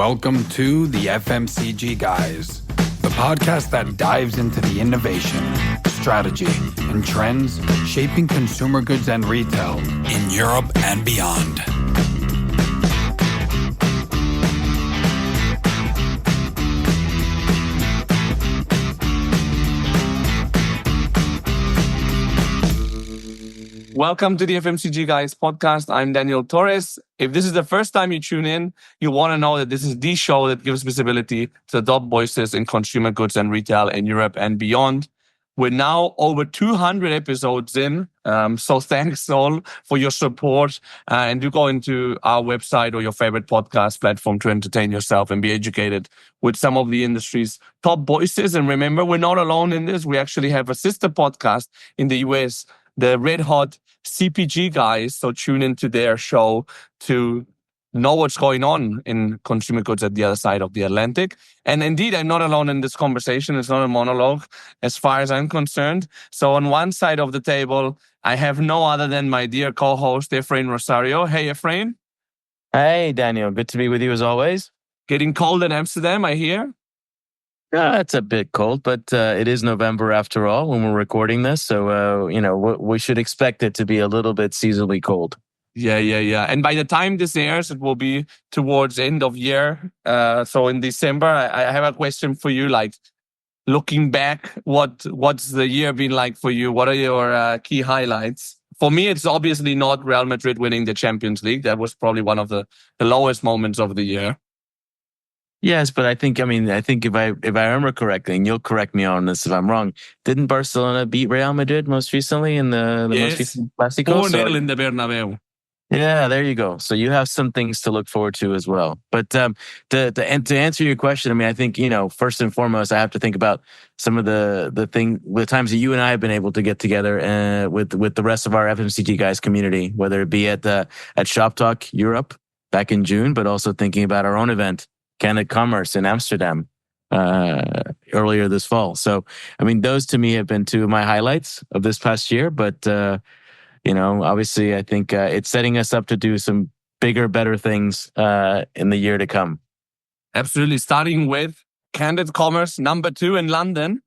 Welcome to the FMCG Guys, the podcast that dives into the innovation, strategy, and trends shaping consumer goods and retail in Europe and beyond. Welcome to the FMCG Guys podcast. I'm Daniel Torres. If this is the first time you tune in, you want to know that this is the show that gives visibility to the top voices in consumer goods and retail in Europe and beyond. We're now over 200 episodes in. So thanks all for your support. And do go into our website or your favorite podcast platform to entertain yourself and be educated with some of the industry's top voices. And remember, we're not alone in this. We actually have a sister podcast in the US, the Red Hot CPG Guys. So tune into their show to know what's going on in consumer goods at the other side of the Atlantic. And indeed, I'm not alone in this conversation. It's not a monologue as far as I'm concerned. So on one side of the table, I have no other than my dear co-host, Efrain Rosario. Hey, Efrain. Hey, Daniel. Good to be with you as always. Getting cold in Amsterdam, I hear. It's a bit cold, but it is November after all when we're recording this. So, we should expect it to be a little bit seasonally cold. Yeah. And by the time this airs, it will be towards end of year. So in December, I have a question for you. Like, looking back, what's the year been like for you? What are your key highlights? For me, it's obviously not Real Madrid winning the Champions League. That was probably one of the lowest moments of the year. Yes, but I think if I remember correctly, and you'll correct me on this if I'm wrong, didn't Barcelona beat Real Madrid most recently in the most recent Clásico? 4-0 in the Bernabeu. Yeah, there you go. So you have some things to look forward to as well. But to answer your question, I think, first and foremost, I have to think about some of the times that you and I have been able to get together with the rest of our FMCG Guys community, whether it be at Shop Talk Europe back in June, but also thinking about our own event, Candid Commerce in Amsterdam earlier this fall. So, those to me have been two of my highlights of this past year. But, obviously, I think it's setting us up to do some bigger, better things in the year to come. Absolutely. Starting with Candid Commerce number 2 in London.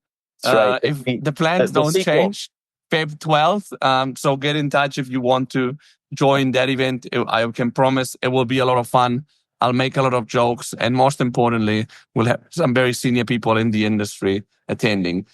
Right. If the plans don't change, Feb 12th. So get in touch if you want to join that event. I can promise it will be a lot of fun. I'll make a lot of jokes, and most importantly, we'll have some very senior people in the industry attending.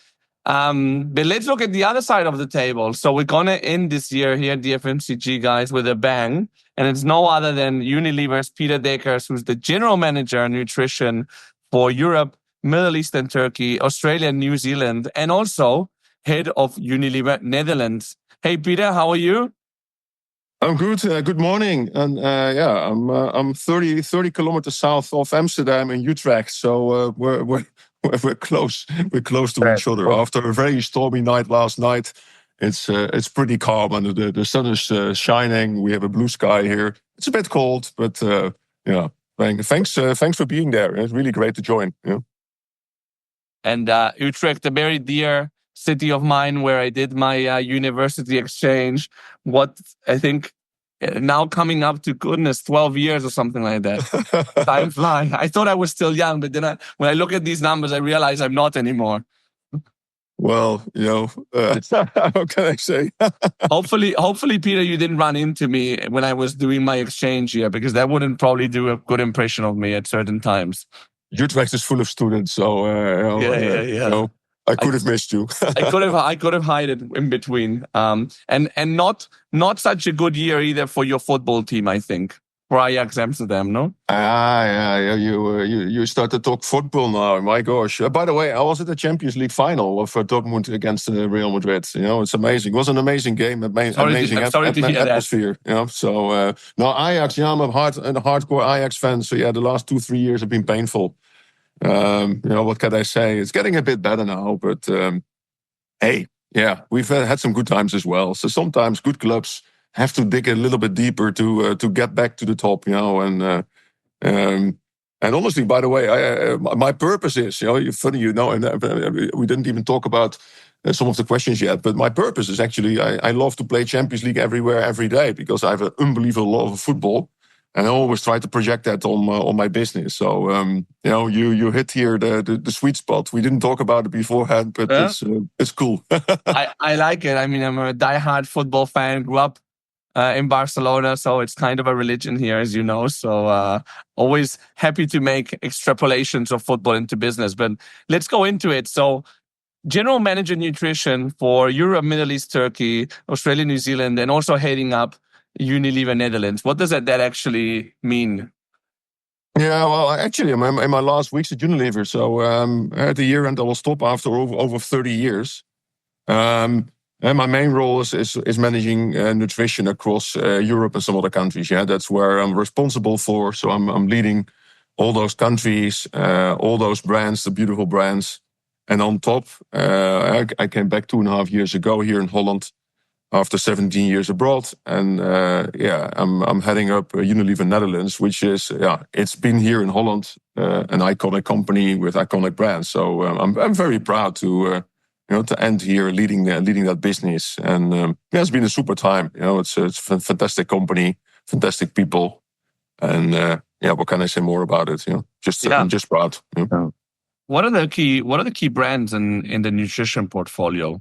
But let's look at the other side of the table. So we're going to end this year here at the FMCG Guys with a bang, and it's no other than Unilever's Peter Dekkers, who's the General Manager of Nutrition for Europe, Middle East and Turkey, Australia and New Zealand, and also head of Unilever Netherlands. Hey, Peter, how are you? I'm good. Good morning. And I'm 30 kilometers south of Amsterdam in Utrecht. So we're close. We're close to each other. After a very stormy night last night, it's pretty calm and the sun is shining. We have a blue sky here. It's a bit cold, but thanks for being there. It's really great to join. Yeah. And Utrecht, a very dear city of mine where I did my university exchange. What I think now coming up to 12 years or something like that. Time flies. I thought I was still young, but then when I look at these numbers, I realize I'm not anymore. Well, how can I say? Hopefully, Peter, you didn't run into me when I was doing my exchange here, because that wouldn't probably do a good impression of me at certain times. Utrecht is full of students, so I could have missed you. I could have hid it in between. And not such a good year either for your football team, I think, for Ajax Amsterdam, no? You start to talk football now. My gosh! By the way, I was at the Champions League final of Dortmund against Real Madrid. It's amazing. It was an amazing game. Amazing atmosphere. So no Ajax. I'm a hardcore Ajax fan. So the last 2-3 years have been painful. What can I say? It's getting a bit better now, but we've had some good times as well. So sometimes good clubs have to dig a little bit deeper to get back to the top, and honestly, by the way, my purpose is, funny, and we didn't even talk about some of the questions yet, but my purpose is actually I love to play Champions League everywhere, every day, because I have an unbelievable love of football. And I always try to project that on my business. So you hit here the sweet spot. We didn't talk about it beforehand, but it's cool. I like it. I mean, I'm a diehard football fan. Grew up in Barcelona, so it's kind of a religion here, as you know. So always happy to make extrapolations of football into business. But let's go into it. So General Manager Nutrition for Europe, Middle East, Turkey, Australia, New Zealand, and also heading up Unilever Netherlands. What does that actually mean? Yeah, well, actually, I'm in my last weeks at Unilever. So at the year end, I will stop after over 30 years. And my main role is managing nutrition across Europe and some other countries. Yeah, that's where I'm responsible for. So I'm leading all those countries, all those brands, the beautiful brands. And on top, I came back 2.5 years ago here in Holland after 17 years abroad. And I'm heading up Unilever Netherlands, which is, it's been here in Holland, an iconic company with iconic brands. So I'm very proud to end here leading that business. And it's been a super time. It's a fantastic company, fantastic people. And what can I say more about it? I'm just proud. What are the key brands in the nutrition portfolio?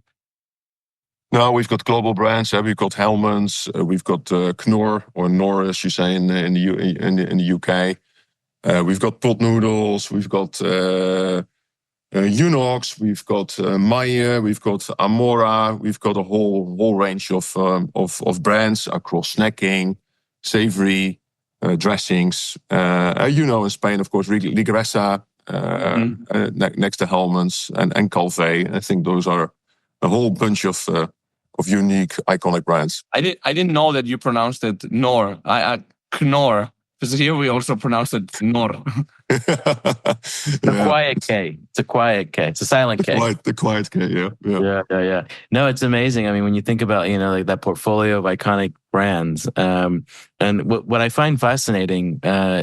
No, we've got global brands. We've got Hellmann's. We've got Knorr, or Knorr, as you say in the UK. We've got pot noodles. We've got Unox. We've got Meijer. We've got Amora. We've got a whole range of brands across snacking, savory, dressings. In Spain, of course, Ligresa. Next to Hellmann's and Calvé. I think those are a whole bunch of unique, iconic brands. I didn't know that you pronounced it Knorr. Knorr. Because here we also pronounce it Knorr. The quiet K. It's a quiet K. It's a silent K. The quiet K. Yeah. No, it's amazing. I mean, when you think about like that portfolio of iconic brands, and what I find fascinating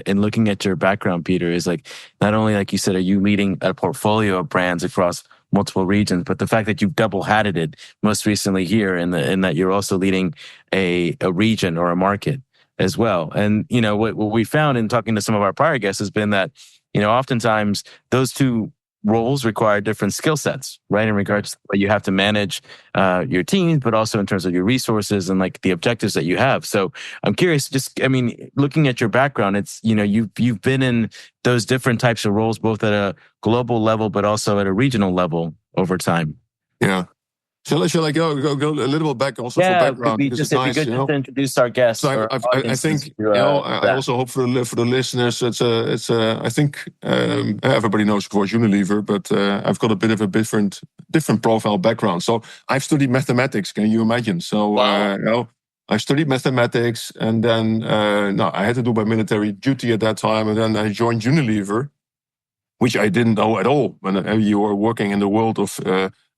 in looking at your background, Peter, is like not only, like you said, are you leading a portfolio of brands across multiple regions, but the fact that you've double-hatted it most recently here, in that you're also leading a region or a market as well. And what we found in talking to some of our prior guests has been that oftentimes those two roles require different skill sets, right? In regards to what you have to manage your teams, but also in terms of your resources and like the objectives that you have. So I'm curious, looking at your background, it's you've been in those different types of roles, both at a global level, but also at a regional level over time. Yeah. Shall I go a little bit back also for background? It'd be good to introduce our guests. So I think I also hope for the listeners, I think everybody knows, of course, Unilever, but I've got a bit of a different profile background. So I've studied mathematics. Can you imagine? So wow. I studied mathematics, and then I had to do my military duty at that time, and then I joined Unilever, which I didn't know at all. When you are working in the world of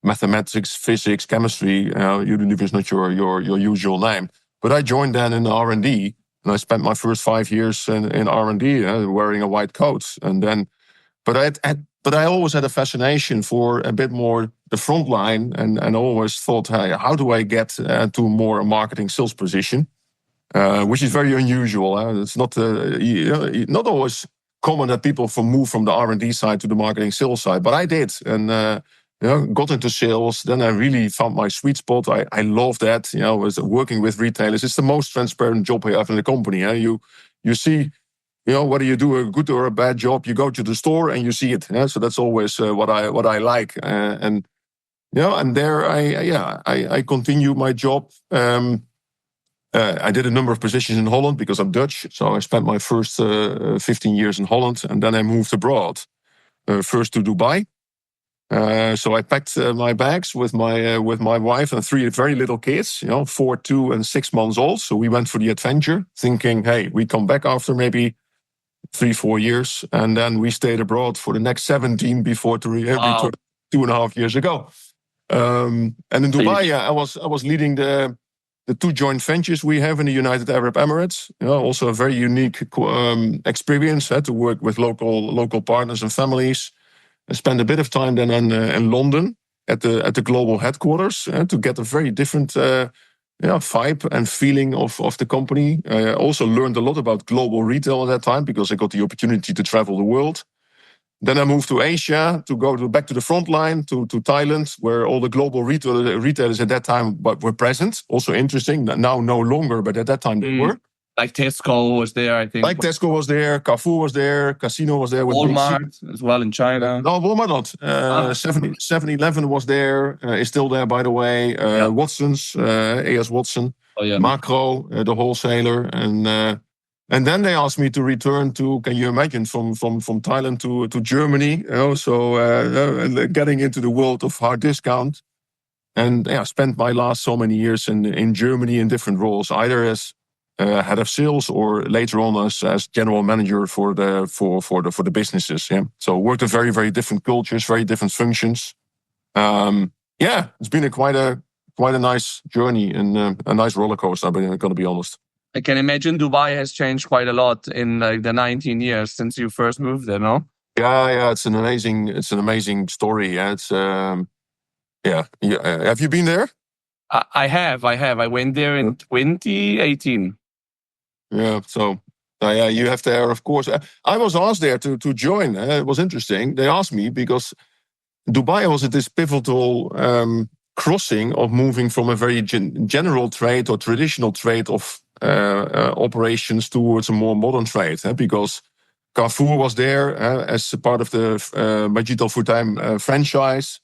mathematics, physics, chemistry, Unilever is not your usual name. But I joined then in R&D, and I spent my first 5 years in R&D wearing a white coat. And then, but I always had a fascination for a bit more the front line, and I always thought, hey, how do I get to more a marketing sales position, which is very unusual. It's not always common that people move from the R&D side to the marketing sales side, but I did, and got into sales. Then I really found my sweet spot. I love that. Was working with retailers. It's the most transparent job you have in the company. You see, whether you do a good or a bad job, you go to the store and you see it. So that's always what I like. And there I continue my job. I did a number of positions in Holland because I'm Dutch. So I spent my first 15 years in Holland, and then I moved abroad. First to Dubai. So I packed my bags with my wife and 3 very little kids, 4, 2, and 6 months old. So we went for the adventure, thinking, hey, we come back after maybe 3-4 years, and then we stayed abroad for the next 17 before to return 2.5 years ago. And in Dubai, I was leading the 2 joint ventures we have in the United Arab Emirates. Also a very unique experience to work with local partners and families. I spent a bit of time then in London at the global headquarters to get a very different vibe and feeling of the company. I also learned a lot about global retail at that time because I got the opportunity to travel the world. Then I moved to Asia to go back to the front line, to Thailand, where all the global retailers at that time were present. Also interesting, now no longer, but at that time they were. Like Tesco was there, I think. Like Tesco was there, Carrefour was there, Casino was there. With Walmart as well in China. No, Walmart not. 7-Eleven was there, is still there, by the way. Watson's, A.S. Watson, Macro, the wholesaler. And then they asked me to return to, can you imagine, from Thailand to Germany. Getting into the world of hard discount. And I spent my last so many years in Germany in different roles, either as head of sales or later on as general manager for the businesses. Yeah, so worked in very, very different cultures, very different functions. It's been quite a nice journey and a nice roller coaster. I'm going to be honest. I can imagine Dubai has changed quite a lot in like the 19 years since you first moved there, no? Yeah, it's an amazing story. Yeah, it's have you been there? I have. I went there in 2018. Yeah, so you have there, of course. I was asked there to join. It was interesting. They asked me because Dubai was at this pivotal crossing of moving from a very general trade or traditional trade of operations towards a more modern trade. Because Carrefour was there as a part of the Majid Al Futtaim franchise.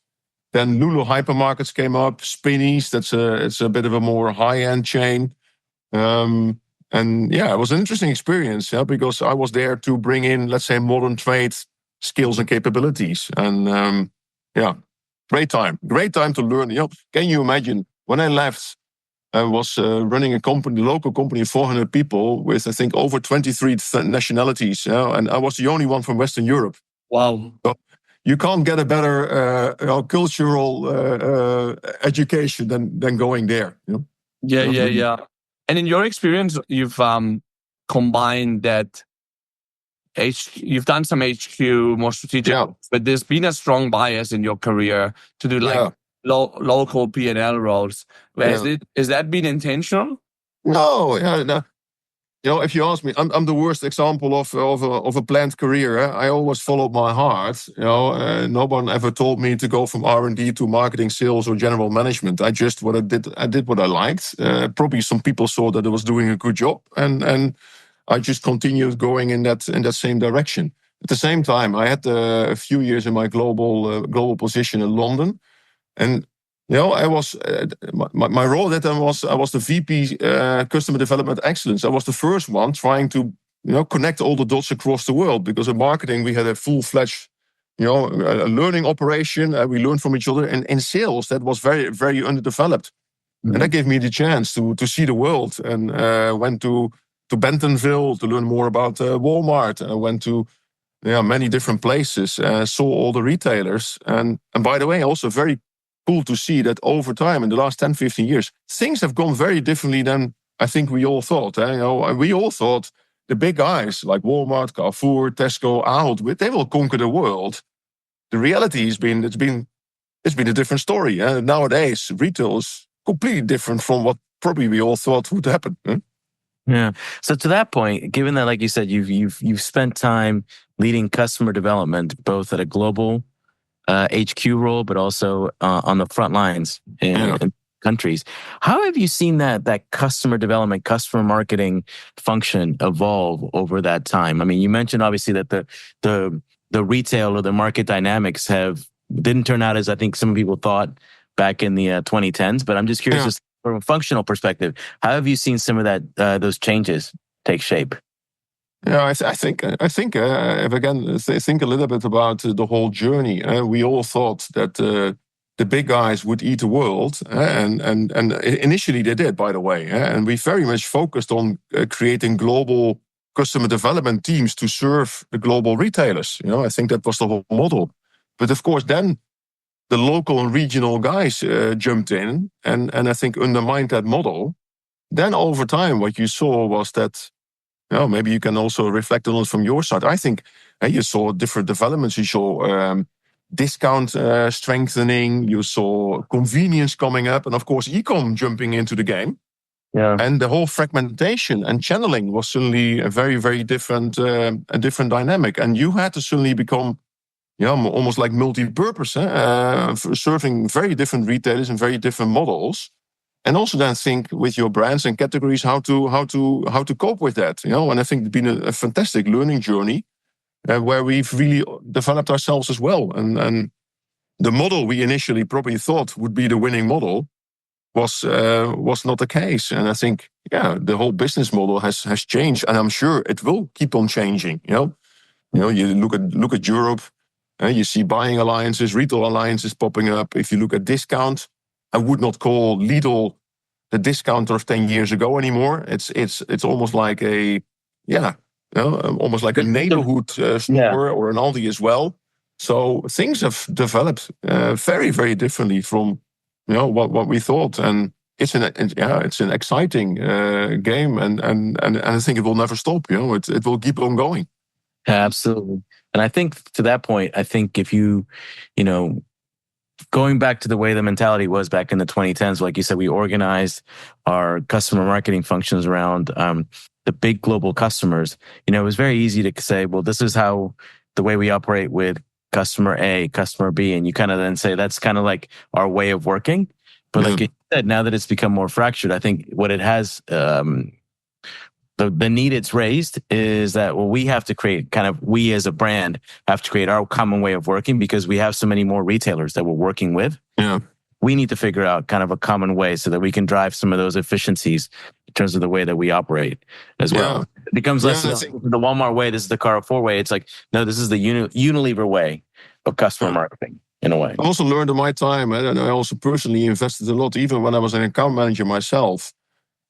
Then Lulu hypermarkets came up. Spinneys, it's a bit of a more high-end chain. And it was an interesting experience, because I was there to bring in, let's say, modern trade skills and capabilities. And great time to learn. Can you imagine when I left? I was running a local company of 400 people with, I think, over 23 nationalities. And I was the only one from Western Europe. Wow. So you can't get a better cultural education than going there. Yeah. And in your experience, you've combined that. You've done some HQ, more strategic, but there's been a strong bias in your career to do local P&L roles. Has that been intentional? No. If you ask me, I'm the worst example of a planned career. I always followed my heart. No one ever told me to go from R&D to marketing, sales, or general management. I did what I liked. Probably some people saw that I was doing a good job, and I just continued going in that same direction. At the same time, I had a few years in my global position in London, and I was my role at that time I was the VP Customer Development Excellence. I was the first one trying to connect all the dots across the world, because in marketing we had a full-fledged a learning operation. We learned from each other, and in sales that was very, very underdeveloped. And that gave me the chance to see the world, and went to Bentonville to learn more about Walmart. I went to many different places, saw all the retailers, and by the way, also very cool to see that over time, in the last 10, 15 years, things have gone very differently than I think we all thought. We all thought the big guys like Walmart, Carrefour, Tesco, Ahold, they will conquer the world. The reality has been it's been a different story. Nowadays, retail is completely different from what probably we all thought would happen. Yeah. So to that point, given that, like you said, you've spent time leading customer development both at a global HQ role, but also on the front lines in countries. How have you seen that customer development, customer marketing function evolve over that time? I mean, you mentioned obviously that the retail or the market dynamics didn't turn out as I think some people thought back in the 2010s. But I'm just curious, just from a functional perspective, how have you seen some of those changes take shape? Yeah, I think if again think a little bit about the whole journey. We all thought that the big guys would eat the world, and initially they did, by the way. And we very much focused on creating global customer development teams to serve the global retailers. I think that was the whole model. But of course, then the local and regional guys jumped in and I think undermined that model. Then over time, what you saw was that. Maybe you can also reflect on it from your side. I think you saw different developments. You saw discount strengthening. You saw convenience coming up. And of course, e-com jumping into the game. Yeah. And the whole fragmentation and channeling was suddenly a very, very different, a different dynamic. And you had to suddenly become, almost like multi-purpose, serving very different retailers and very different models. And also then think with your brands and categories how to cope with that. And I think it's been a fantastic learning journey where we've really developed ourselves as well. And the model we initially probably thought would be the winning model was not the case. And I think, the whole business model has changed, and I'm sure it will keep on changing. You look at Europe, you see buying alliances, retail alliances popping up. If you look at discount, I would not call Lidl the discounter of 10 years ago anymore. It's almost like almost like a neighborhood store or an Aldi as well. So things have developed very, very differently from what we thought, and it's an exciting game, and I think it will never stop. It will keep on going. Absolutely. And I think to that point, I think if going back to the way the mentality was back in the 2010s, like you said, we organized our customer marketing functions around the big global customers. It was very easy to say, well, this is how the way we operate with customer A, customer B, and you kind of then say that's kind of like our way of working. But like you said, now that it's become more fractured, I think what it has, the need it's raised is that, well, we have to create we as a brand have to create our common way of working because we have so many more retailers that we're working with. Yeah. We need to figure out kind of a common way so that we can drive some of those efficiencies in terms of the way that we operate as well. It becomes less the Walmart way, this is the Carrefour way. It's like, no, this is the Unilever way of customer marketing in a way. I also learned in my time, and I also personally invested a lot, even when I was an account manager myself,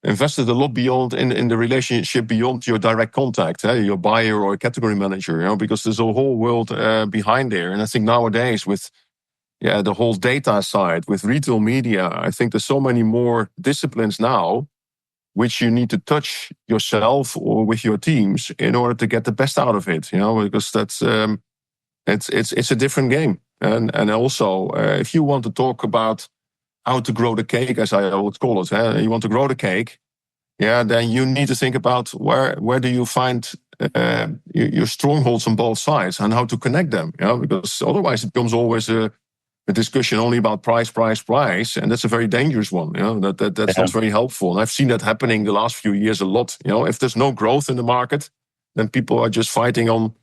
invested a lot beyond in the relationship beyond your direct contact, your buyer or category manager, because there's a whole world behind there. And I think nowadays with the whole data side, with retail media, I think there's so many more disciplines now which you need to touch yourself or with your teams in order to get the best out of it, because that's it's a different game. And also, if you want to talk about how to grow the cake, as I would call it, you want to grow the cake, then you need to think about where do you find your strongholds on both sides and how to connect them, because otherwise it becomes always a discussion only about price, and that's a very dangerous one. That's not very helpful. And I've seen that happening the last few years a lot. If there's no growth in the market, then people are just fighting on.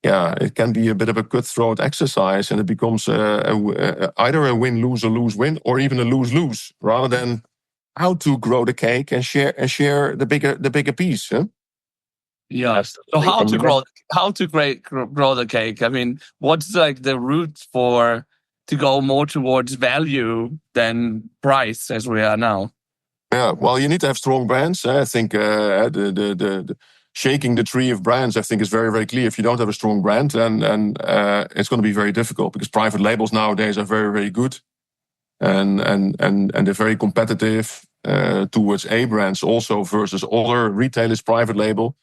It can be a bit of a cutthroat exercise, and it becomes either a win, lose, or lose-win, or even a lose-lose, rather than how to grow the cake and share the bigger piece. Huh? Yeah. So how to grow the cake? I mean, what's like the route to go more towards value than price as we are now? Yeah, well, you need to have strong brands. I think the shaking the tree of brands, I think, is very, very clear. If you don't have a strong brand, then it's going to be very difficult, because private labels nowadays are very, very good, and they're very competitive towards A brands also versus other retailers' private label.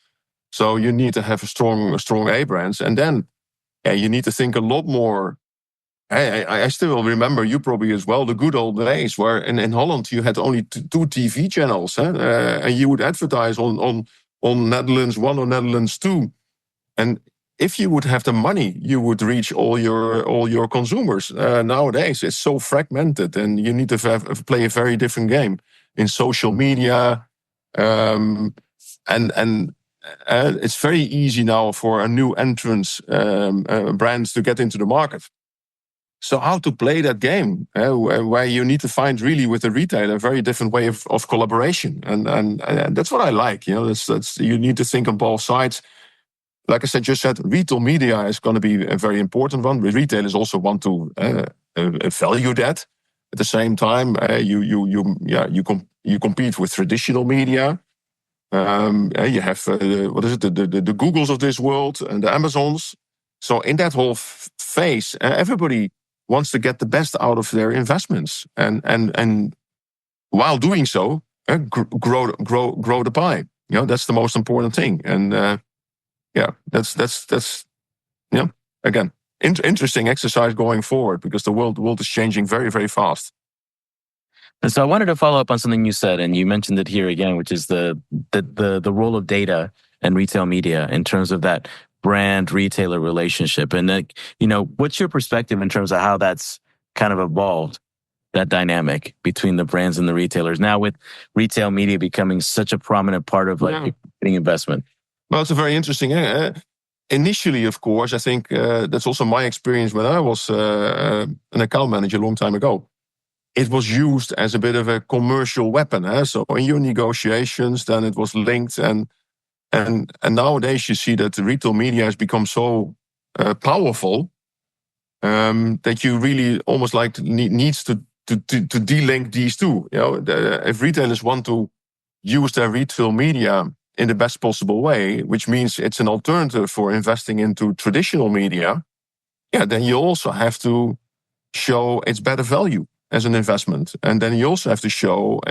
So you need to have a strong A brands, and then you need to think a lot more. I still remember, you probably as well, the good old days where in Holland you had only two TV channels, and you would advertise on Netherlands 1 or Netherlands 2. And if you would have the money, you would reach all your consumers. Nowadays, it's so fragmented, and you need to play a very different game in social media. And it's very easy now for a new entrance brands to get into the market. So how to play that game, where you need to find really with the retailer a very different way of collaboration, and that's what I like. That's you need to think on both sides. Like I just said, retail media is going to be a very important one. Retailers also want to value that. At the same time, you compete with traditional media. You have the Googles of this world and the Amazons. So in that whole phase, everybody wants to get the best out of their investments, and while doing so, grow the pie. That's the most important thing. And that's again interesting exercise going forward, because the world is changing very, very fast. And so I wanted to follow up on something you said, and you mentioned it here again, which is the role of data and retail media in terms of that brand retailer relationship. And what's your perspective in terms of how that's kind of evolved, that dynamic between the brands and the retailers now with retail media becoming such a prominent part of marketing investment? Well, it's a very interesting. Initially, of course, I think that's also my experience when I was an account manager a long time ago. It was used as a bit of a commercial weapon. So in your negotiations, then it was linked, and nowadays you see that the retail media has become so powerful that you really almost like needs to de-link these two. If retailers want to use their retail media in the best possible way, which means it's an alternative for investing into traditional media, then you also have to show its better value as an investment, and then you also have to show,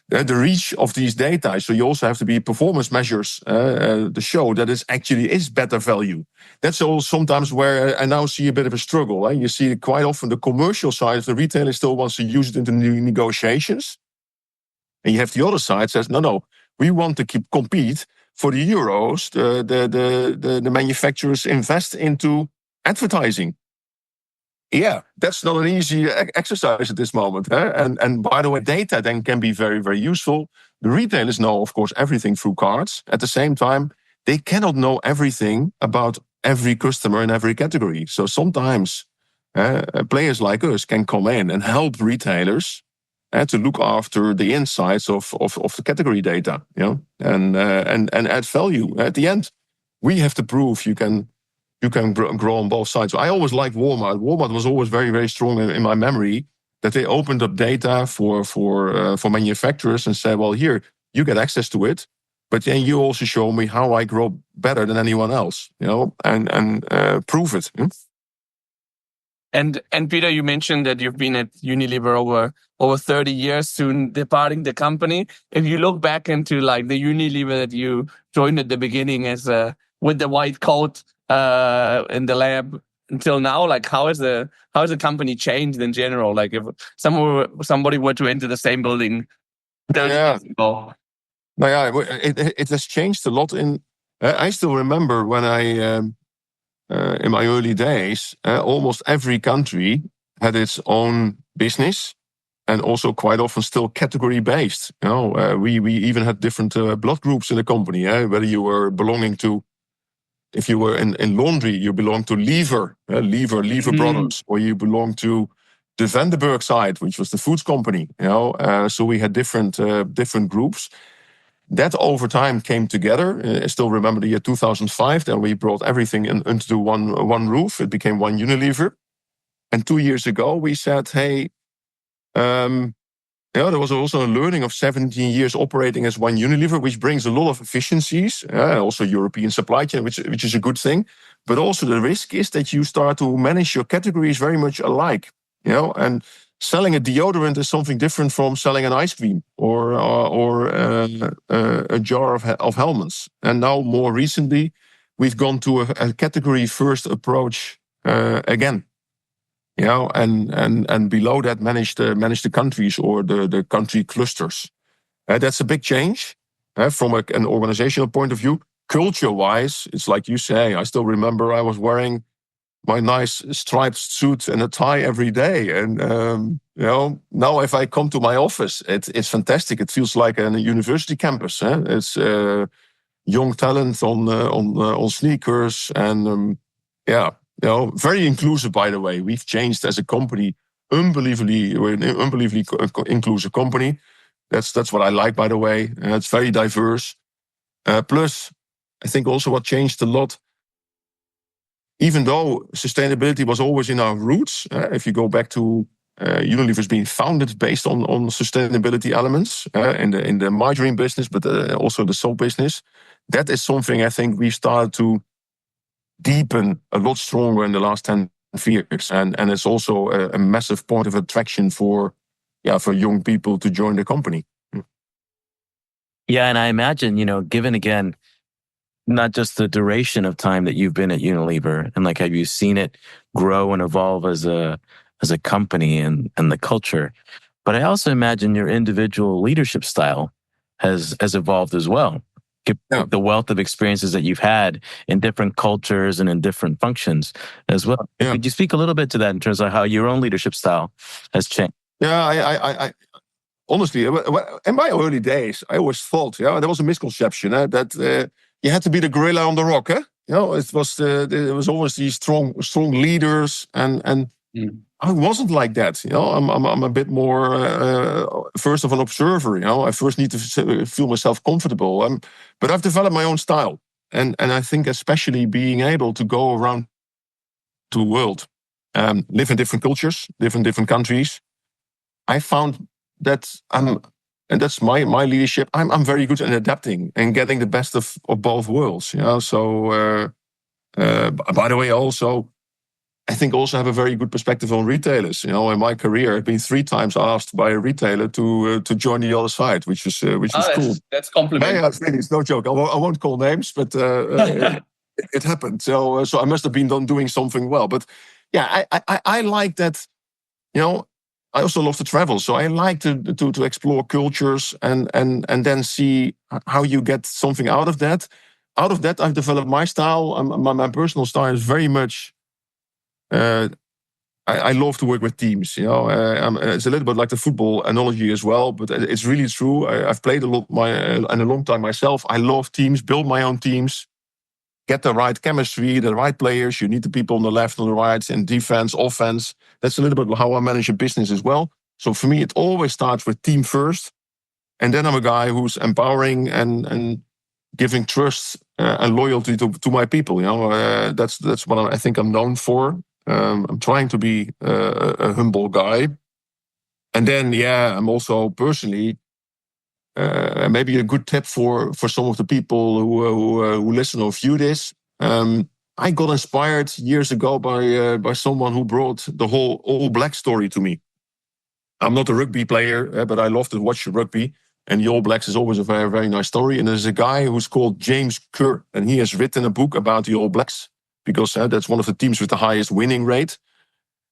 the reach of these data. So you also have to be performance measures to show that it actually is better value. That's all sometimes where I now see a bit of a struggle. You see quite often the commercial side of the retailer still wants to use it into new negotiations, and you have the other side says no, we want to compete for the euros. The manufacturers invest into advertising. Yeah, that's not an easy exercise at this moment. And by the way, data then can be very, very useful. The retailers know, of course, everything through cards. At the same time, they cannot know everything about every customer in every category. So sometimes players like us can come in and help retailers to look after the insights of the category data, and add value. At the end, we have to prove you can grow on both sides. So I always liked Walmart. Walmart was always very, very strong in my memory that they opened up data for manufacturers and said, well, here, you get access to it, but then you also show me how I grow better than anyone else, and prove it. And Peter, you mentioned that you've been at Unilever over 30 years, soon departing the company. If you look back into like the Unilever that you joined at the beginning as with the white coat in the lab until now, like how has the company changed in general? Like if somebody were to enter the same building 30 years ago. It has changed a lot. I still remember when I in my early days, almost every country had its own business, and also quite often still category based. We even had different blood groups in the company. Whether you were belonging to, if you were in laundry, you belonged to Lever Brothers, or you belonged to the Vandenberg side, which was the foods company. So we had different groups. That over time came together. I still remember the year 2005. Then we brought everything into one roof. It became one Unilever. And 2 years ago, we said, hey, there was also a learning of 17 years operating as one Unilever, which brings a lot of efficiencies, also European supply chain, which is a good thing. But also the risk is that you start to manage your categories very much alike, and selling a deodorant is something different from selling an ice cream or a jar of helmets. And now more recently, we've gone to a category first approach again. And below that manage the countries or the country clusters. That's a big change from an organizational point of view. Culture-wise, it's like you say. I still remember I was wearing my nice striped suit and a tie every day, and now if I come to my office, it's fantastic. It feels like a university campus. It's young talent on sneakers, and very inclusive. By the way, we've changed as a company. We're an unbelievably inclusive company. That's what I like. By the way, it's very diverse. Plus, I think also what changed a lot. Even though sustainability was always in our roots, if you go back to Unilever's being founded based on sustainability elements in the margarine business, but also the soap business, that is something I think we started to deepen a lot stronger in the last 10 years, and it's also a massive point of attraction for young people to join the company. Yeah, and I imagine given again, not just the duration of time that you've been at Unilever, and like have you seen it grow and evolve as a a company and the culture. But I also imagine your individual leadership style has evolved as well. The wealth of experiences that you've had in different cultures and in different functions as well. Yeah. Could you speak a little bit to that in terms of how your own leadership style has changed? Yeah, I honestly, in my early days, I always thought, there was a misconception that you had to be the gorilla on the rock. It was always these strong leaders, and I wasn't like that. I'm a bit more first of an observer. I first need to feel myself comfortable. But I've developed my own style, and I think especially being able to go around the world, live in different cultures, live in different countries. I found that and that's my leadership. I'm very good at adapting and getting the best of both worlds. So by the way, also I think also have a very good perspective on retailers. In my career, I've been 3 times asked by a retailer to join the other side, which was cool. That's compliment. Yeah, really, it's no joke. I won't call names, but it happened. So I must have been doing something well. But yeah, I like that. I also love to travel, so I like to explore cultures and then see how you get something out of that. Out of that, I've developed my style. My personal style is very much. I love to work with teams. It's a little bit like the football analogy as well, but it's really true. I've played a lot in a long time myself. I love teams, build my own teams, get the right chemistry, the right players. You need the people on the left, on the right, in defense, offense. That's a little bit how I manage a business as well. So for me, it always starts with team first, and then I'm a guy who's empowering and giving trust and loyalty to my people. That's what I think I'm known for. I'm trying to be a humble guy. And then, I'm also personally, maybe a good tip for some of the people who listen or view this. I got inspired years ago by someone who brought the whole All Black story to me. I'm not a rugby player, but I love to watch rugby. And the All Blacks is always a very, very nice story. And there's a guy who's called James Kerr, and he has written a book about the All Blacks, because that's one of the teams with the highest winning rate.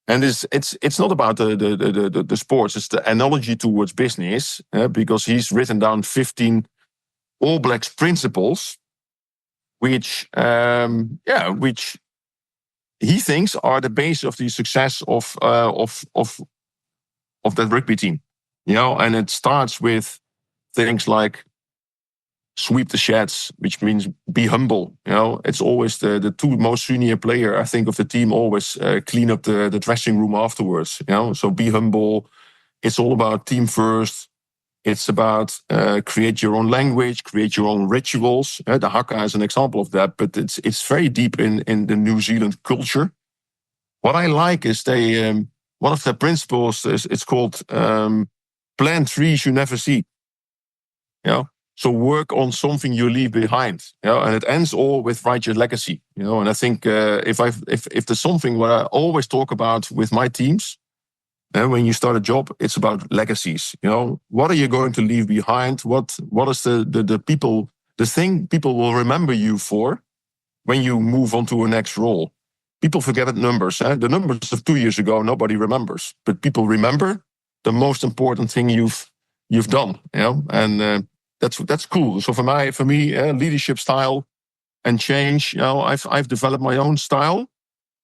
And it's not about the sports, it's the analogy towards business, because he's written down 15 All Blacks principles, which he thinks are the base of the success of that rugby team. And it starts with things like sweep the sheds, which means be humble. It's always the 2 most senior player, I think, of the team always clean up the dressing room afterwards. So be humble. It's all about team first. It's about create your own language, create your own rituals. The haka is an example of that, but it's very deep in the New Zealand culture. What I like is one of their principles it's called plant trees you never see. So work on something you leave behind, and it ends all with write your legacy, And I think if there's something what I always talk about with my teams, when you start a job, it's about legacies. What are you going to leave behind? What is the thing people will remember you for when you move on to a next role? People forget numbers. The numbers of 2 years ago, nobody remembers, but people remember the most important thing you've done. And that's cool. So for me, leadership style and change. I've developed my own style.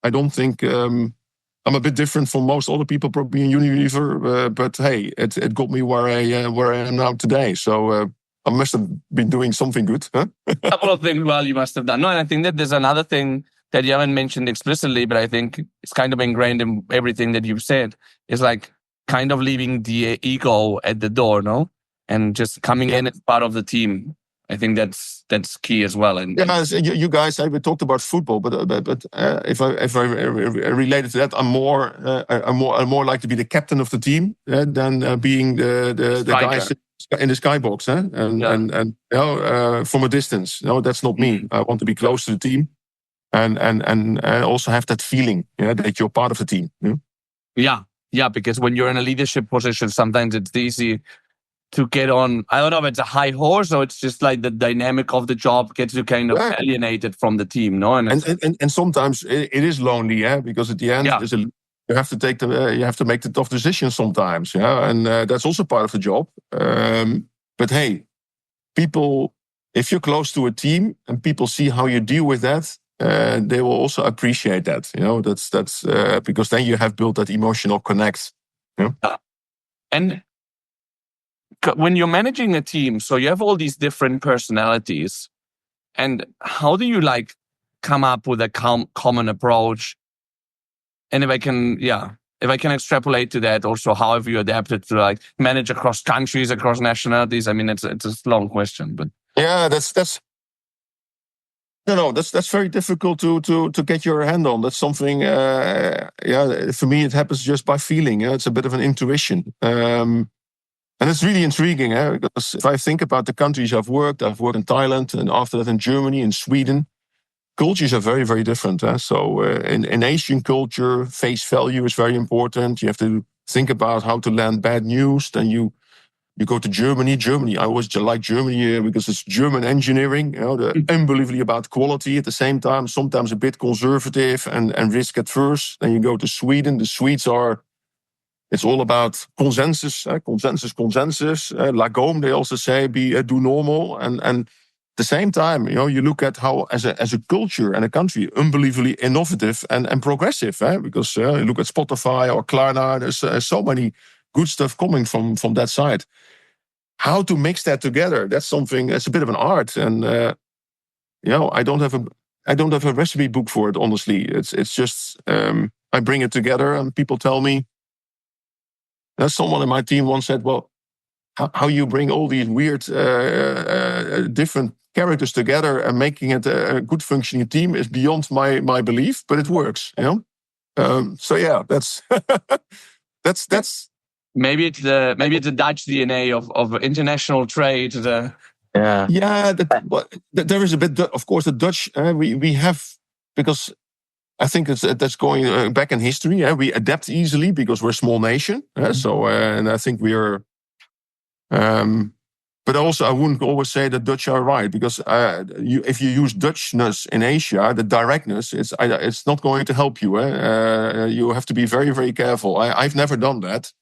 I don't think I'm a bit different from most other people probably in Unilever, but hey, it got me where I am now today. So I must have been doing something good. Huh? A couple of things you must have done. No, and I think that there's another thing that you haven't mentioned explicitly, but I think it's kind of ingrained in everything that you've said. Is like kind of leaving the ego at the door, no? And just coming in as part of the team. I think that's key as well. And you guys, we talked about football, but if I related to that, I'm more like to be the captain of the team than being the guy in the skybox, and from a distance. No, that's not me. I want to be close to the team, and also have that feeling, that you're part of the team. Yeah, because when you're in a leadership position, sometimes it's easy to get on, I don't know if it's a high horse or it's just like the dynamic of the job gets you kind of alienated from the team, no? And sometimes it is lonely, because at the end there's you have to make the tough decisions sometimes, yeah, and that's also part of the job. But hey, people, if you're close to a team and people see how you deal with that, they will also appreciate that. That's because then you have built that emotional connect. And when you're managing a team, so you have all these different personalities, and how do you come up with a common approach? And if I can extrapolate to that also, how have you adapted to manage across countries, across nationalities? I mean, it's a long question, but yeah, that's very difficult to get your hand on. That's something. For me, it happens just by feeling. It's a bit of an intuition, and it's really intriguing. Because if I think about the countries I've worked in Thailand, and after that in Germany, in Sweden. Cultures are very, very different. So in Asian culture, face value is very important. You have to think about how to land bad news. Then you go to Germany. I always like Germany because it's German engineering. They're unbelievably about quality at the same time, sometimes a bit conservative and risk adverse. Then you go to Sweden. The Swedes it's all about consensus. Consensus. Lagom, they also say, do normal. And the same time, you look at how, as a culture and a country, unbelievably innovative and progressive. Because you look at Spotify or Klarna, there's so many good stuff coming from that side. How to mix that together? That's something. It's a bit of an art, and I don't have a recipe book for it. Honestly, it's just I bring it together, and people tell me. Someone in my team once said, "Well, how you bring all these weird, different characters together and making it a good functioning team is beyond my belief, but it works." So yeah, that's that's. Maybe it's the Dutch DNA of international trade. There is a bit. Of course, the Dutch we have, because I think that's going back in history. We adapt easily because we're a small nation. So and I think we are. But also, I wouldn't always say that Dutch are right, because if you use Dutchness in Asia, the directness, it's not going to help you. You have to be very, very careful. I've never done that.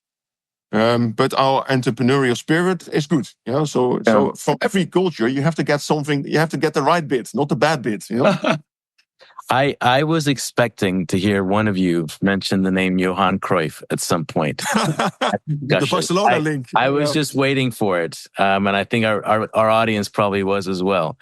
But our entrepreneurial spirit is good. So from every culture, you have to get something. You have to get the right bit, not the bad bit. I was expecting to hear one of you mention the name Johan Cruyff at some point. The Barcelona link. I was just waiting for it, and I think our audience probably was as well.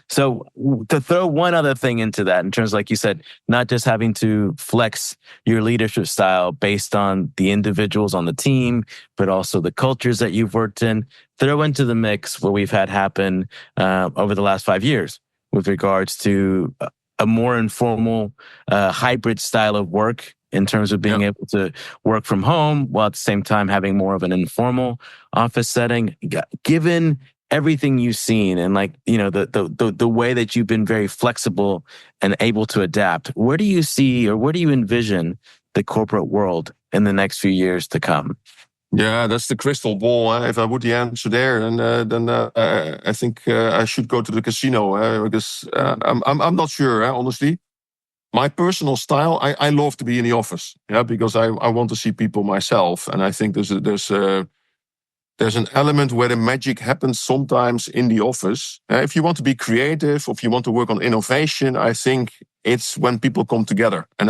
So to throw one other thing into that, in terms, like you said, not just having to flex your leadership style based on the individuals on the team, but also the cultures that you've worked in. Throw into the mix what we've had happen over the last 5 years with regards to a more informal, hybrid style of work, in terms of being able to work from home while at the same time having more of an informal office setting. Given everything you've seen and the way that you've been very flexible and able to adapt, where do you see, or where do you envision the corporate world in the next few years to come? Yeah, that's the crystal ball. If I would the answer there, then I think I should go to the casino because I'm not sure, honestly. My personal style, I love to be in the office, because I want to see people myself, and I think there's an element where the magic happens sometimes in the office. If you want to be creative, or if you want to work on innovation, I think it's when people come together, and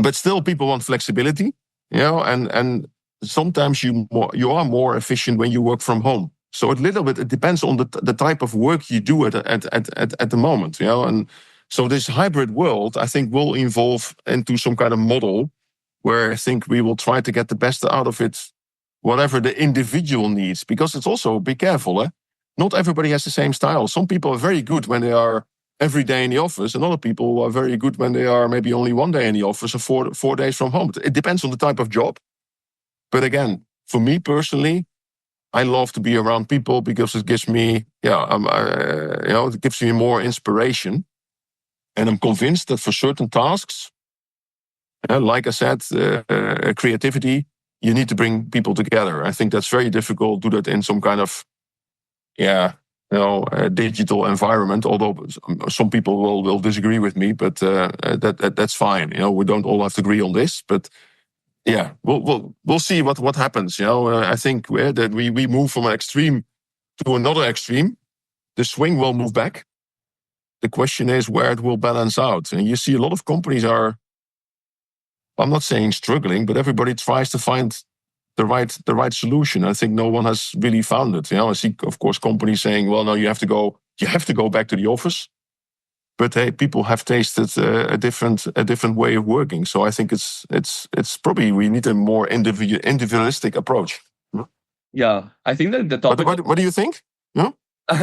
but still people want flexibility. And sometimes you are more efficient when you work from home. So it depends on the type of work you do at the moment. And so this hybrid world, I think, will evolve into some kind of model where I think we will try to get the best out of it, whatever the individual needs. Because it's also, be careful, not everybody has the same style. Some people are very good when they are every day in the office, and other people are very good when they are maybe only one day in the office or 4 days from home. It depends on the type of job. But again, for me personally, I love to be around people because it gives me, it gives me more inspiration. And I'm convinced that for certain tasks, like I said, creativity, you need to bring people together. I think that's very difficult to do that in some kind of, digital environment. Although some people will disagree with me, but that's fine. We don't all have to agree on this, but yeah, we'll see what happens. I think that we move from an extreme to another extreme. The swing will move back. The question is where it will balance out. And you see a lot of companies are, I'm not saying struggling, but everybody tries to find the right solution. I think no one has really found it. I see, of course, companies saying, well, no, you have to go back to the office. But hey, people have tasted a different way of working. So I think it's probably we need a more individualistic approach. Yeah, I think that the topic. What do you think? Yeah.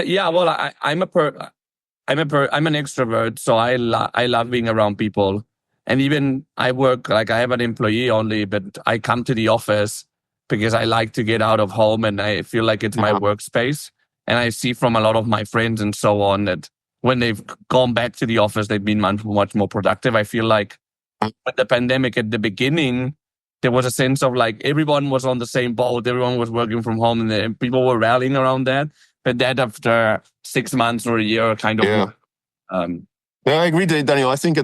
Yeah, well, I'm an extrovert, so I love being around people, and even I work like I have an employee only, but I come to the office because I like to get out of home and I feel like it's my workspace. And I see from a lot of my friends and so on that when they've gone back to the office, they've been much more productive. I feel like with the pandemic at the beginning, there was a sense of like everyone was on the same boat, everyone was working from home, and people were rallying around that. But that after 6 months or a year, kind of. Yeah, I agree, Daniel. I think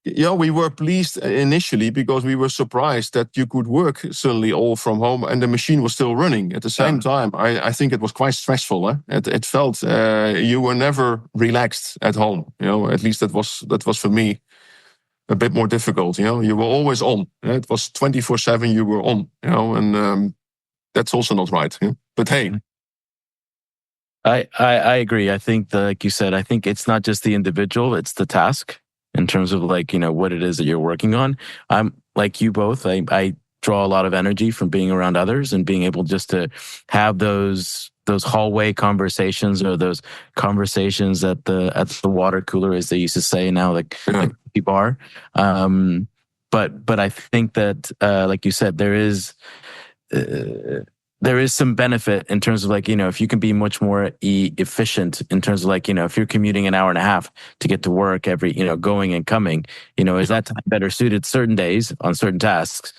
we were pleased initially because we were surprised that you could work suddenly all from home and the machine was still running. At the same time, I think it was quite stressful. It felt you were never relaxed at home. At least that was for me a bit more difficult. You were always on. It was 24/7. You were on. And that's also not right. But hey. I agree. I think like you said, I think it's not just the individual, it's the task in terms of like, what it is that you're working on. I'm like you both. I draw a lot of energy from being around others and being able just to have those hallway conversations or those conversations at the water cooler, as they used to say now, like bar. But I think that, like you said, there is some benefit in terms of like, if you can be much more efficient in terms of like, if you're commuting an hour and a half to get to work every, going and coming, is that time better suited certain days on certain tasks,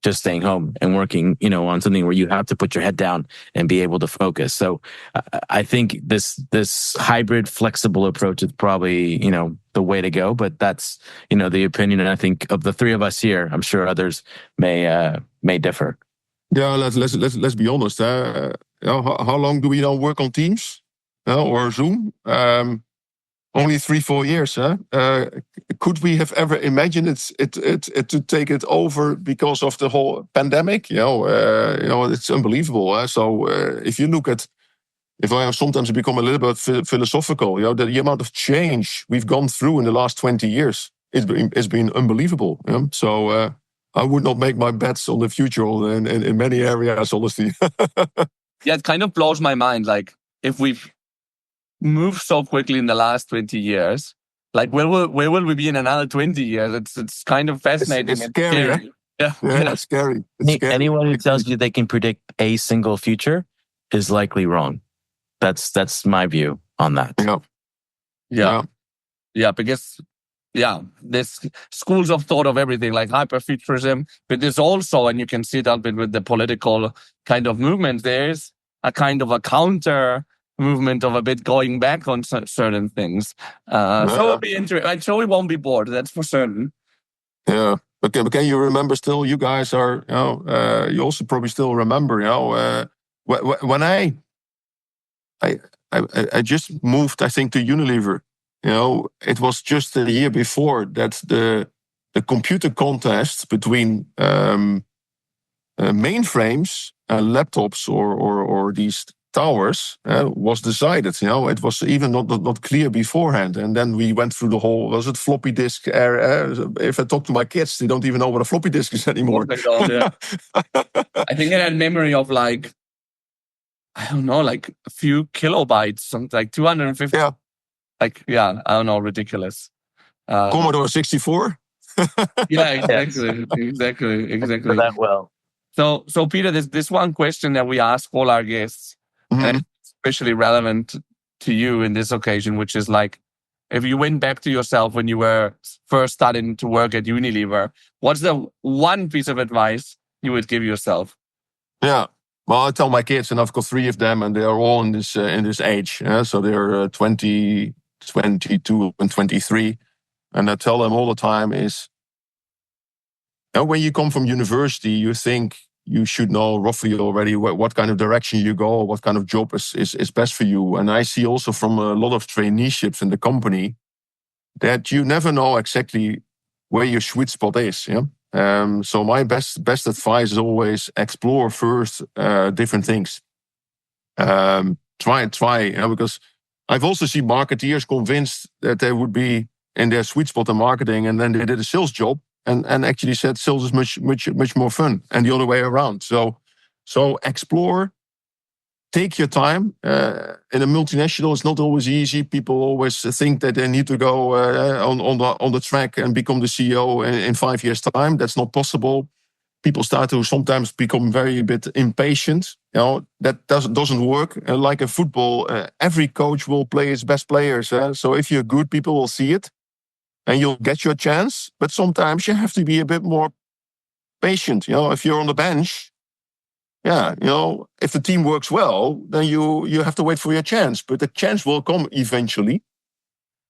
just staying home and working, on something where you have to put your head down and be able to focus. So I think this hybrid flexible approach is probably, the way to go, but that's, the opinion. And I think of the three of us here, I'm sure others may differ. Yeah, let's be honest. How long do we now work on Teams or Zoom? Only 3-4 years. Could we have ever imagined it to take it over because of the whole pandemic? It's unbelievable. So if you look at, if I have sometimes become a little bit philosophical, the amount of change we've gone through in the last 20 years, it's been unbelievable. So. I would not make my bets on the future in many areas, honestly. Yeah, it kind of blows my mind. Like, if we've moved so quickly in the last 20 years, like, where will we be in another 20 years? It's kind of fascinating. It's scary. Scary. Yeah, it's scary. Anyone who tells you they can predict a single future is likely wrong. That's my view on that. Yeah, because... Yeah, there's schools of thought of everything, like hyperfuturism, but there's also, and you can see it a bit with the political kind of movement, there's a kind of a counter movement of a bit going back on certain things. So it'll be interesting. I'm sure we won't be bored, that's for certain. Yeah, but can you remember still, you guys are, you also probably still remember, when I just moved, I think, to Unilever. It was just a year before that the computer contest between mainframes and laptops or these towers was decided. It was even not clear beforehand. And then we went through the whole, was it floppy disk era? If I talk to my kids, they don't even know what a floppy disk is anymore. They don't, yeah. I think I had memory of like, I don't know, like a few kilobytes, something like 250. Yeah. Like, yeah, I don't know, ridiculous. Commodore 64? Yeah, exactly. That well. So Peter, there's this one question that we ask all our guests, and it's especially relevant to you in this occasion, which is like, if you went back to yourself when you were first starting to work at Unilever, what's the one piece of advice you would give yourself? Yeah. Well, I tell my kids, and I've got 3 of them, and they are all in this age. So they're 20, 22, and 23. And I tell them all the time is, when you come from university, you think you should know roughly already what kind of direction you go, what kind of job is best for you. And I see also from a lot of traineeships in the company that you never know exactly where your sweet spot is. So my best advice is always explore first different things. Try, because I've also seen marketeers convinced that they would be in their sweet spot in marketing, and then they did a sales job and actually said sales is much more fun, and the other way around. So explore, take your time. In a multinational, it's not always easy. People always think that they need to go on the track and become the CEO in 5 years' time. That's not possible. People start to sometimes become very bit impatient. That doesn't work. Like a football, every coach will play his best players. So if you're good, people will see it, and you'll get your chance. But sometimes you have to be a bit more patient. If you're on the bench, if the team works well, then you have to wait for your chance. But the chance will come eventually.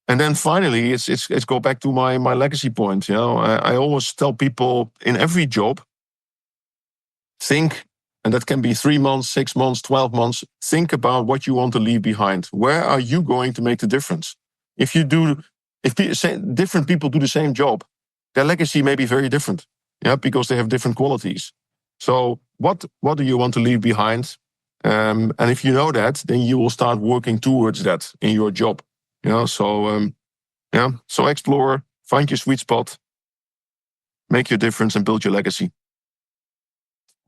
And then finally, it's go back to my legacy point. I always tell people in every job, think, and that can be 3 months, 6 months, 12 months. Think about what you want to leave behind. Where are you going to make the difference? If different people do the same job, their legacy may be very different. Because they have different qualities. So what do you want to leave behind? And if you know that, then you will start working towards that in your job. So explore, find your sweet spot, make your difference, and build your legacy.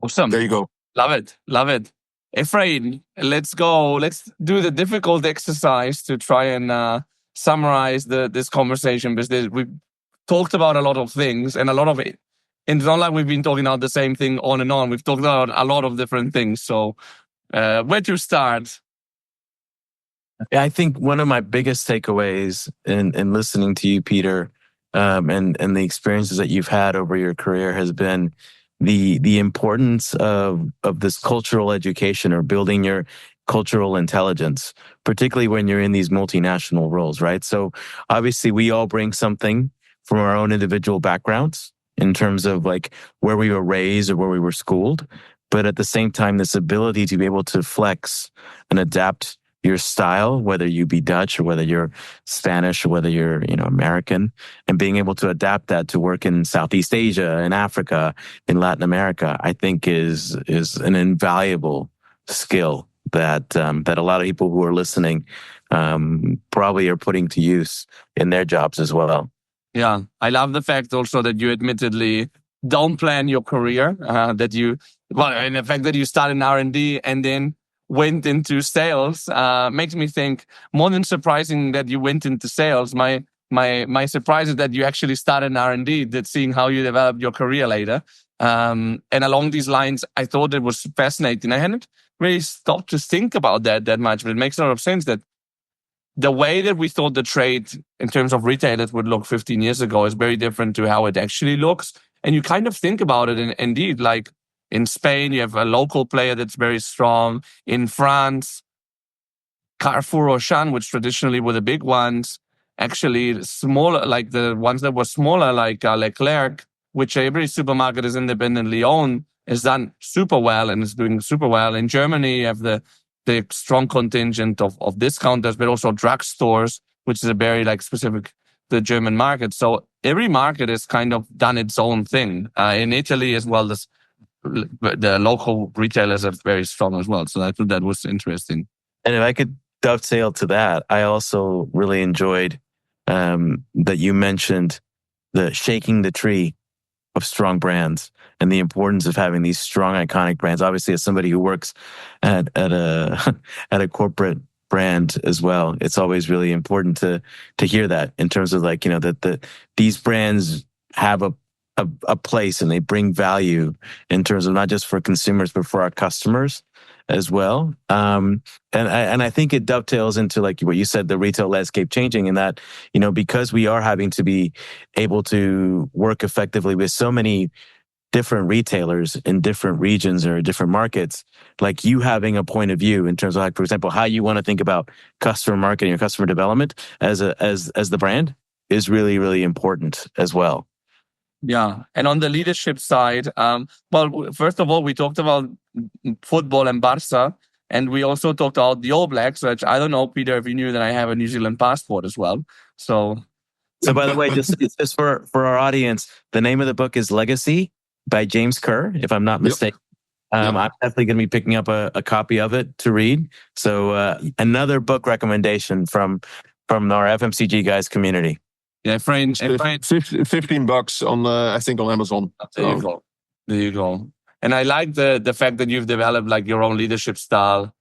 Awesome. There you go. Love it. Efrain, let's go. Let's do the difficult exercise to try and summarize this conversation, because we've talked about a lot of things, and a lot of it. And it's not like we've been talking about the same thing on and on. We've talked about a lot of different things. So where to start? I think one of my biggest takeaways in listening to you, Peter, and the experiences that you've had over your career has been the importance of this cultural education, or building your cultural intelligence, particularly when you're in these multinational roles, right? So obviously we all bring something from our own individual backgrounds in terms of like where we were raised or where we were schooled. But at the same time, this ability to be able to flex and adapt your style, whether you be Dutch or whether you're Spanish or whether you're, American, and being able to adapt that to work in Southeast Asia, in Africa, in Latin America, I think is an invaluable skill that a lot of people who are listening probably are putting to use in their jobs as well. Yeah, I love the fact also that you admittedly don't plan your career, and the fact that you started in R&D and then went into sales makes me think more than surprising that you went into sales. My surprise is that you actually started in R&D, that seeing how you developed your career later. And along these lines, I thought it was fascinating. I hadn't really stopped to think about that much, but it makes a lot of sense that the way that we thought the trade in terms of retailers would look 15 years ago is very different to how it actually looks. And you kind of think about it, and indeed, like in Spain, you have a local player that's very strong. In France, Carrefour or Auchan, which traditionally were the big ones, actually smaller, like the ones that were smaller, like Leclerc, which every supermarket is independently owned, is done super well and is doing super well. In Germany, you have the strong contingent of discounters, but also drugstores, which is a very specific the German market. So every market has kind of done its own thing. In Italy as well, the local retailers are very strong as well. So I thought that was interesting. And if I could dovetail to that, I also really enjoyed that you mentioned the shaking the tree of strong brands and the importance of having these strong, iconic brands. Obviously, as somebody who works at a corporate brand as well, it's always really important to hear that in terms of that these brands have a place and they bring value in terms of not just for consumers but for our customers as well. And I think it dovetails into what you said, the retail landscape changing, in that, because we are having to be able to work effectively with so many different retailers in different regions or different markets, like you having a point of view in terms of, like, for example, how you want to think about customer marketing or customer development as the brand is really, really important as well. Yeah. And on the leadership side, well, first of all, we talked about football and Barca, and we also talked about the All Blacks, which I don't know, Peter, if you knew that I have a New Zealand passport as well. So by the way, just for our audience, the name of the book is Legacy by James Kerr, if I'm not mistaken. I'm definitely going to be picking up a copy of it to read. So another book recommendation from our FMCG guys community. Yeah, Efrain, $15 on I think on Amazon. There you go. And I like the fact that you've developed like your own leadership style.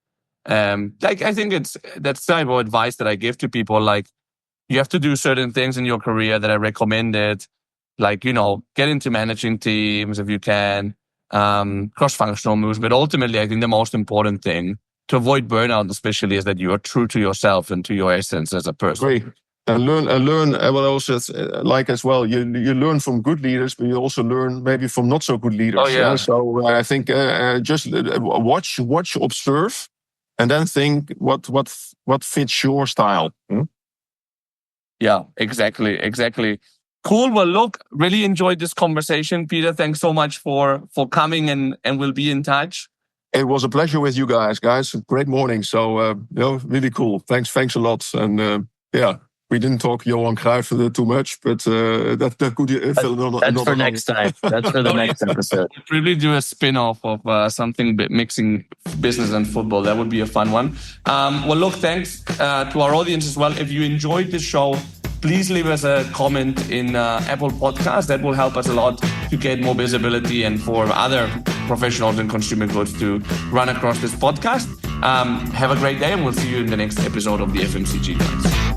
Like I think that's type of advice that I give to people. Like you have to do certain things in your career that I recommended. Like, you know, get into managing teams if you can, cross-functional moves. But ultimately, I think the most important thing to avoid burnout, especially, is that you are true to yourself and to your essence as a person. Great. And learn. I will also like as well. You learn from good leaders, but you also learn maybe from not so good leaders. Oh yeah. So I think just watch, observe, and then think what fits your style. Yeah, exactly. Cool. Well, look, really enjoyed this conversation, Peter. Thanks so much for coming, and we'll be in touch. It was a pleasure with you guys. Great morning. So really cool. Thanks a lot. And we didn't talk Johan Cruijff too much, but that could fill that's for next time. That's for the next episode. We'll probably do a spin-off of something mixing business and football. That would be a fun one. Well, look, thanks to our audience as well. If you enjoyed this show, please leave us a comment in Apple Podcasts. That will help us a lot to get more visibility and for other professionals in consumer goods to run across this podcast. Have a great day, and we'll see you in the next episode of the FMCG Guys.